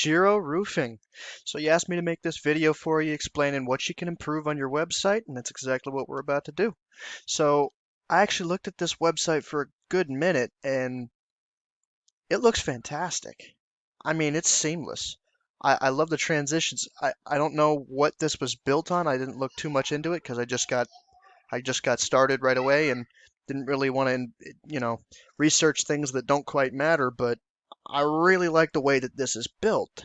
Gero Roofing. So you asked me to make this video for you explaining what you can improve on your website, and that's exactly what we're about to do. So I actually looked at this website for a good minute, and it looks fantastic. I mean, it's seamless. I love the transitions. I don't know what this was built on. I didn't look too much into it because I just got started right away and didn't really want to, research things that don't quite matter, but I really like the way that this is built.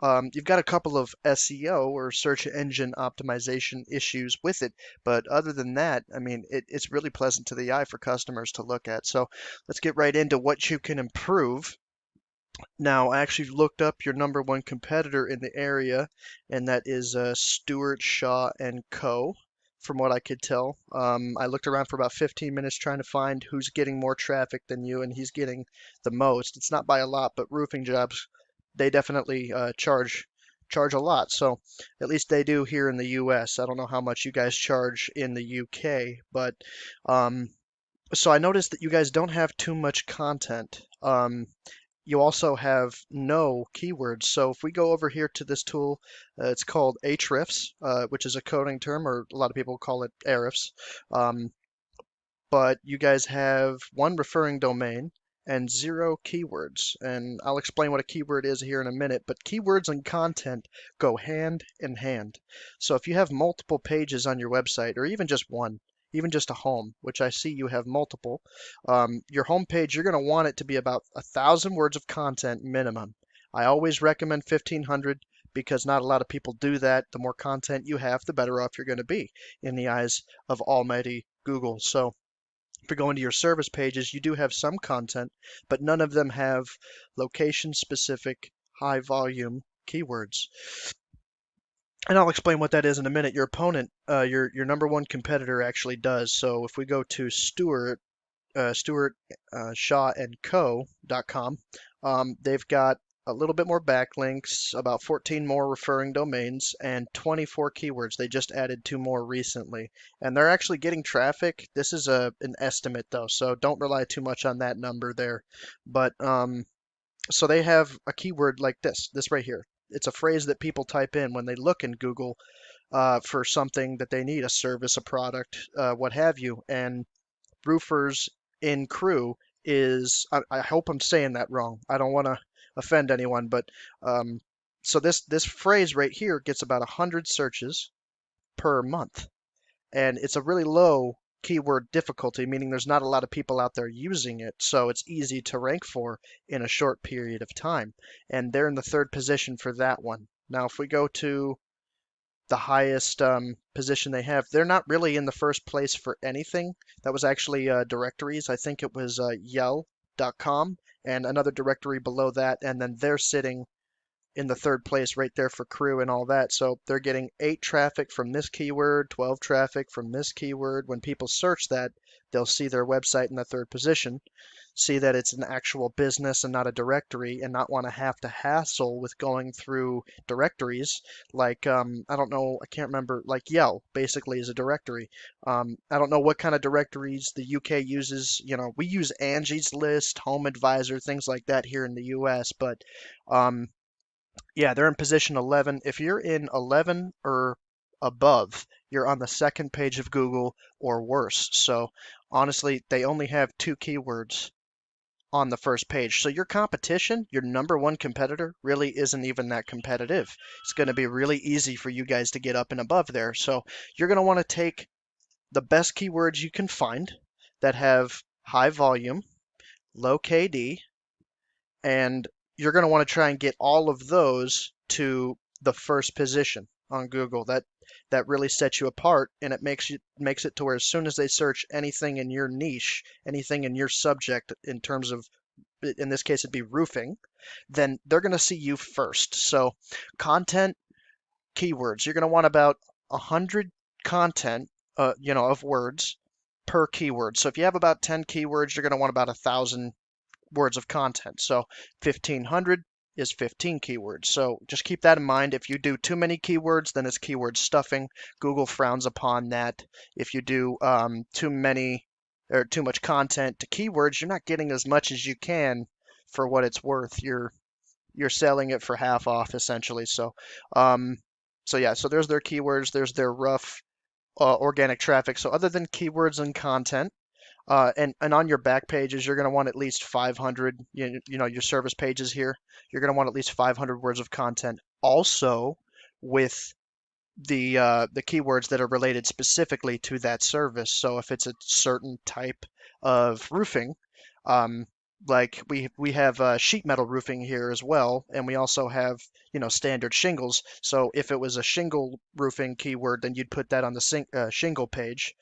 You've got a couple of SEO or search engine optimization issues with it, but other than that, I mean, it's really pleasant to the eye for customers to look at. So let's get right into what you can improve. Now, I actually looked up your number one competitor in the area, and that is Stewart Shaw and Co. From what I could tell, I looked around for about 15 minutes trying to find who's getting more traffic than you, and he's getting the most. It's not by a lot, but roofing jobs, they definitely charge a lot. So at least they do here in the U.S. I don't know how much you guys charge in the UK, but um, so I noticed that you guys don't have too much content. You also have no keywords. So if we go over here to this tool, it's called Ahrefs, which is a coding term, or a lot of people call it Ahrefs. Um, but you guys have one referring domain and zero keywords. And I'll explain what a keyword is here in a minute, but keywords and content go hand in hand. So if you have multiple pages on your website, or even just one, even just a home, which I see you have multiple, your home page, you're going to want it to be about 1,000 words of content minimum. I always recommend 1,500 because not a lot of people do that. The more content you have, the better off you're going to be in the eyes of almighty Google. So if you go into your service pages, you do have some content, but none of them have location specific high volume keywords. And I'll explain what that is in a minute. Your opponent, your number one competitor actually does. So if we go to Stewart Shaw and Co.com, they've got a little bit more backlinks, about 14 more referring domains, and 24 keywords. They just added two more recently, and they're actually getting traffic. This is an estimate though, so don't rely too much on that number there. But so they have a keyword like this right here. It's a phrase that people type in when they look in Google for something that they need, a service, a product, what have you. And roofers in crew is, I hope I'm saying that wrong. I don't want to offend anyone, but um, so this phrase right here gets about 100 searches per month, and it's a really low keyword difficulty, meaning there's not a lot of people out there using it, so it's easy to rank for in a short period of time. And they're in the third position for that one. Now, if we go to the highest position they have. They're not really in the first place for anything. That was actually directories. I think it was yell.com and another directory below that. And then they're sitting in the third place right there for crew and all that. So they're getting 8 traffic from this keyword, 12 traffic from this keyword. When people search that, they'll see their website in the third position, see that it's an actual business and not a directory, and not want to have to hassle with going through directories like, I don't know, I can't remember, like Yelp basically is a directory. I don't know what kind of directories the UK uses. We use Angie's List, Home Advisor, things like that here in the US, but um, yeah, they're in position 11. If you're in 11 or above, you're on the second page of Google or worse. So honestly, they only have 2 keywords on the first page. So your competition, your number one competitor, really isn't even that competitive. It's going to be really easy for you guys to get up and above there. So you're going to want to take the best keywords you can find that have high volume, low KD, and you're going to want to try and get all of those to the first position on Google. That really sets you apart, and it makes it to where as soon as they search anything in your niche, anything in your subject in terms of, in this case it'd be roofing, then they're going to see you first. So content, keywords, you're going to want about 100 content of words per keyword. So if you have about 10 keywords, you're going to want about 1,000 words of content. So 1,500 is 15 keywords. So just keep that in mind. If you do too many keywords, then it's keyword stuffing. Google frowns upon that. If you do too many or too much content to keywords, you're not getting as much as you can for what it's worth. you're selling it for half off essentially. Um, so yeah, so there's their keywords, there's their rough organic traffic. So other than keywords and content, and on your back pages, you're going to want at least 500, you know, your service pages here, you're going to want at least 500 words of content. Also, with the keywords that are related specifically to that service. So if it's a certain type of roofing, um, like we have sheet metal roofing here as well, and we also have, you know, standard shingles. So if it was a shingle roofing keyword, then you'd put that on the shingle page,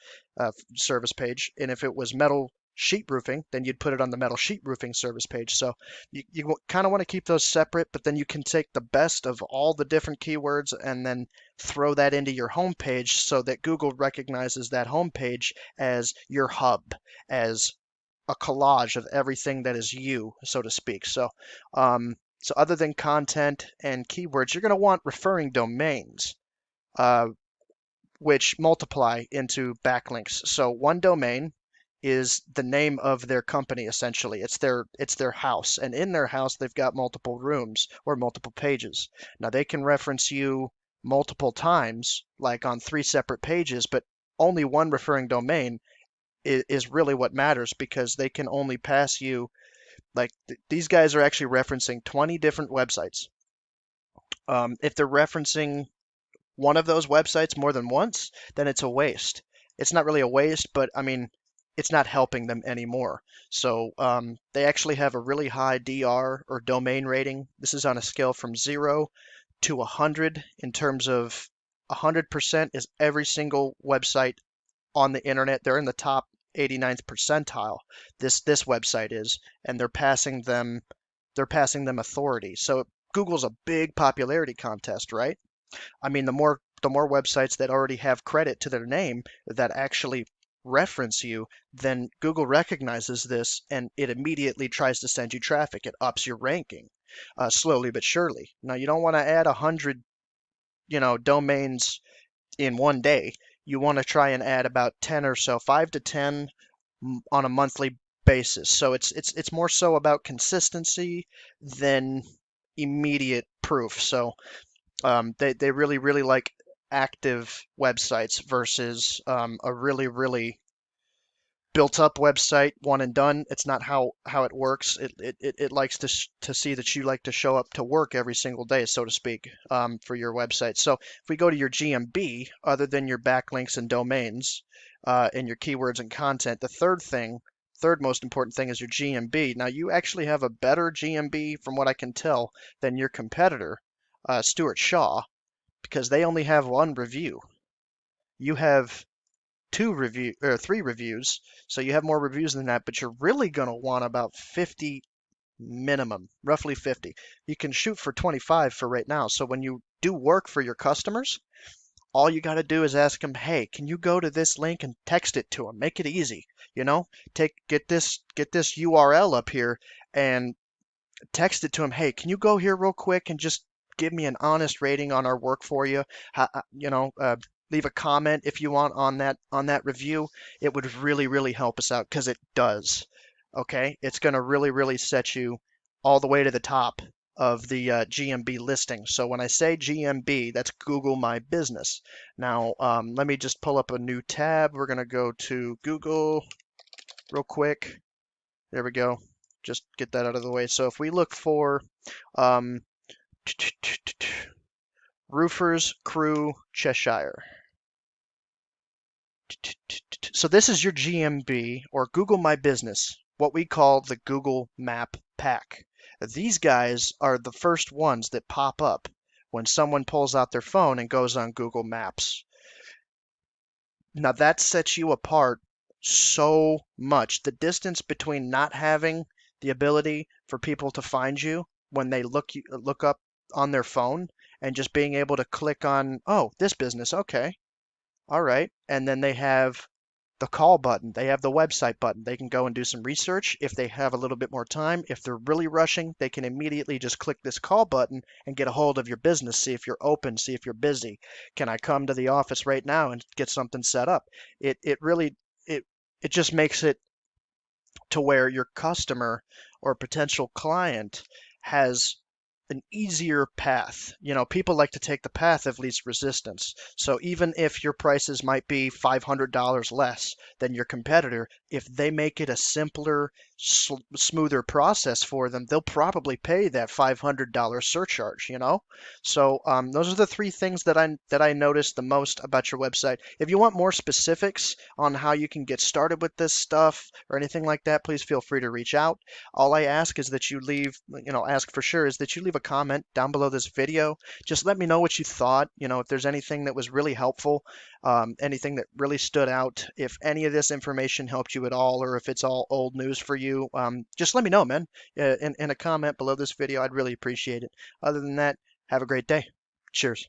service page, and if it was metal sheet roofing, then you'd put it on the metal sheet roofing service page. So you kind of want to keep those separate, but then you can take the best of all the different keywords and then throw that into your homepage so that Google recognizes that homepage as your hub, as a collage of everything that is you, so to speak. So other than content and keywords, you're going to want referring domains, uh, which multiply into backlinks. So one domain is the name of their company essentially. It's their house, and in their house they've got multiple rooms or multiple pages. Now they can reference you multiple times, like on three separate pages, but only one referring domain is really what matters because they can only pass you like these guys are actually referencing 20 different websites. If they're referencing one of those websites more than once, then it's a waste. It's not really a waste, but I mean, it's not helping them anymore. So they actually have a really high DR or domain rating. This is on a scale from 0 to 100 in terms of 100% is every single website on the internet. They're in the top 89th percentile. This website is, and they're passing them authority. So Google's a big popularity contest, right? I mean, the more websites that already have credit to their name that actually reference you, then Google recognizes this and it immediately tries to send you traffic. It ups your ranking, slowly but surely. Now, you don't want to add 100, domains in one day. You want to try and add about 10 or so, 5 to 10 on a monthly basis. So it's more so about consistency than immediate proof. So they really, really like active websites versus a really, really built up website, one and done. It's not how it works. It likes to see that you like to show up to work every single day, so to speak, for your website. So if we go to your GMB, other than your backlinks and domains, and your keywords and content, the third most important thing is your GMB. Now you actually have a better GMB from what I can tell than your competitor, Stuart Shaw, because they only have one review. You have two review or three reviews, so you have more reviews than that, but you're really going to want about 50 minimum, roughly 50. You can shoot for 25 for right now. So when you do work for your customers, all you got to do is ask them, "Hey, can you go to this link and text it to them? Make it easy, get this URL up here and text it to him. Hey, can you go here real quick and just give me an honest rating on our work for you? Leave a comment if you want on that review. It would really, really help us out because it does. Okay, it's going to really, really set you all the way to the top of the GMB listing. So when I say GMB, that's Google My Business. Now, let me just pull up a new tab. We're going to go to Google real quick. There we go. Just get that out of the way. So if we look for um, Roofers Crew Cheshire. So this is your GMB or Google My Business, what we call the Google Map Pack. These guys are the first ones that pop up when someone pulls out their phone and goes on Google Maps. Now that sets you apart so much. The distance between not having the ability for people to find you when they look up on their phone and just being able to click on, oh, this business, okay, all right, and then they have the call button, they have the website button. They can go and do some research if they have a little bit more time. If they're really rushing, they can immediately just click this call button and get a hold of your business, see if you're open, see if you're busy. Can I come to the office right now and get something set up? It really it just makes it to where your customer or potential client has an easier path. You know, people like to take the path of least resistance. So even if your prices might be $500 less than your competitor, if they make it a simpler, smoother process for them, they'll probably pay that $500 surcharge, you know? So those are the three things that I noticed the most about your website. If you want more specifics on how you can get started with this stuff or anything like that, please feel free to reach out. All I ask is that you leave, ask for sure is that you leave a comment down below this video. Just let me know what you thought. You know, if there's anything that was really helpful, anything that really stood out, if any of this information helped you at all, or if it's all old news for you, just let me know, man. In a comment below this video, I'd really appreciate it. Other than that, have a great day. Cheers.